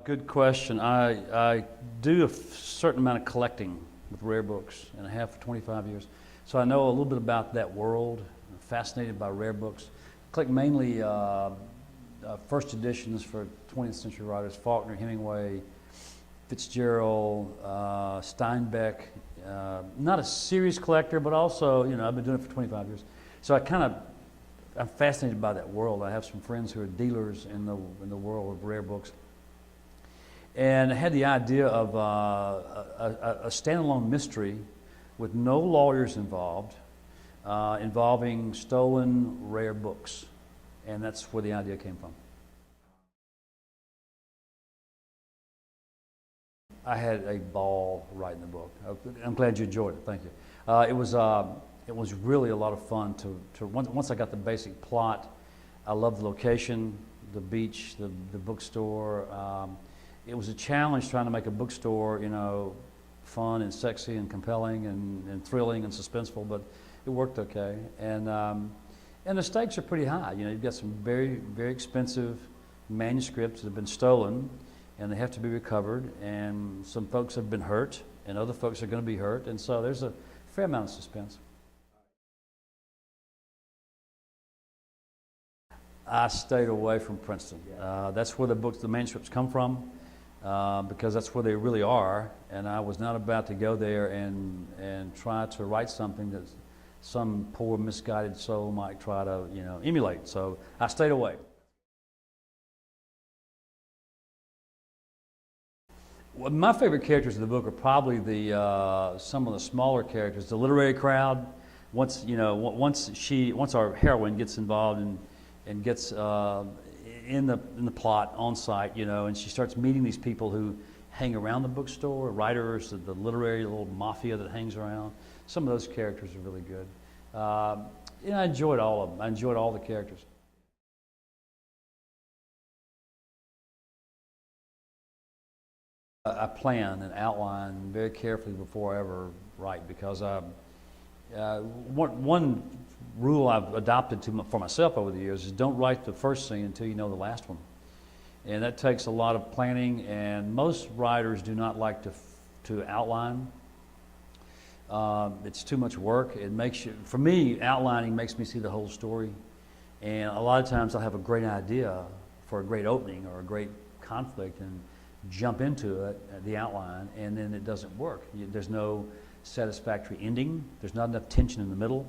Good question. I do a certain amount of collecting with rare books, and I have for 25 years. So I know a little bit about that world. I'm fascinated by rare books. I collect mainly first editions for 20th century writers: Faulkner, Hemingway, Fitzgerald, Steinbeck. Not a serious collector, but also, I've been doing it for 25 years. So I'm fascinated by that world. I have some friends who are dealers in the world of rare books. And I had the idea of a standalone mystery with no lawyers involved, involving stolen rare books. And that's where the idea came from. I had a ball writing the book. I'm glad you enjoyed it. Thank you. It was really a lot of fun once I got the basic plot. I loved the location, the beach, the bookstore. It was a challenge trying to make a bookstore, fun and sexy and compelling and thrilling and suspenseful, but it worked okay. And the stakes are pretty high. You've got some very, very expensive manuscripts that have been stolen, and they have to be recovered, and some folks have been hurt, and other folks are going to be hurt, and so there's a fair amount of suspense. I stayed away from Princeton. That's where the manuscripts come from, because that's where they really are, and I was not about to go there and try to write something that some poor misguided soul might try to emulate. So I stayed away. Well, my favorite characters in the book are probably some of the smaller characters, the literary crowd. Once our heroine gets involved and gets in the plot on site, and she starts meeting these people who hang around the bookstore, writers, the literary little mafia that hangs around. Some of those characters are really good. I enjoyed all of them. I enjoyed all the characters. I plan and outline very carefully before I ever write, because one rule I've adopted for myself over the years is don't write the first scene until you know the last one. And that takes a lot of planning, and most writers do not like to outline. It's too much work. For me, outlining makes me see the whole story. And a lot of times I'll have a great idea for a great opening or a great conflict and jump into it, the outline, and then it doesn't work. There's no satisfactory ending. There's not enough tension in the middle,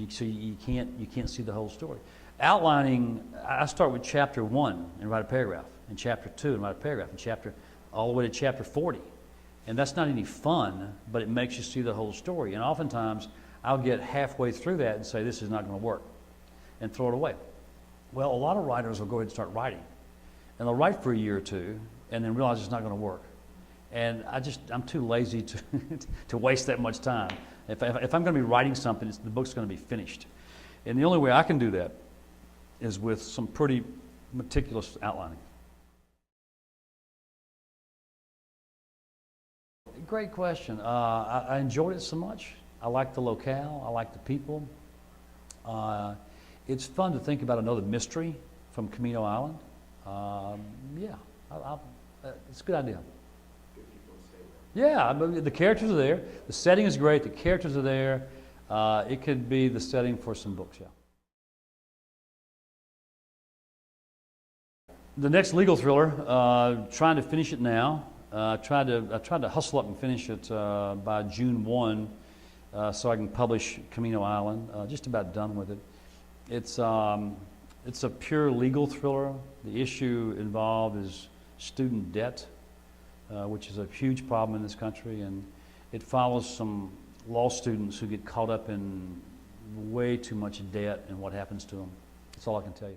so you can't see the whole story. Outlining, I start with chapter 1 and write a paragraph, and chapter 2 and write a paragraph, and all the way to chapter 40. And that's not any fun, but it makes you see the whole story. And oftentimes I'll get halfway through that and say, this is not going to work, and throw it away. Well, a lot of writers will go ahead and start writing, and they'll write for a year or two and then realize it's not going to work. And I'm too lazy to waste that much time. If I'm going to be writing something, the book's going to be finished. And the only way I can do that is with some pretty meticulous outlining. Great question. I enjoyed it so much. I like the locale. I like the people. It's fun to think about another mystery from Camino Island. It's a good idea. Yeah, I mean, the characters are there. The setting is great. The characters are there. It could be the setting for some books, yeah. The next legal thriller, trying to finish it now. I tried to hustle up and finish it by June 1, so I can publish Camino Island. Just about done with it. It's a pure legal thriller. The issue involved is student debt, which is a huge problem in this country, and it follows some law students who get caught up in way too much debt and what happens to them. That's all I can tell you.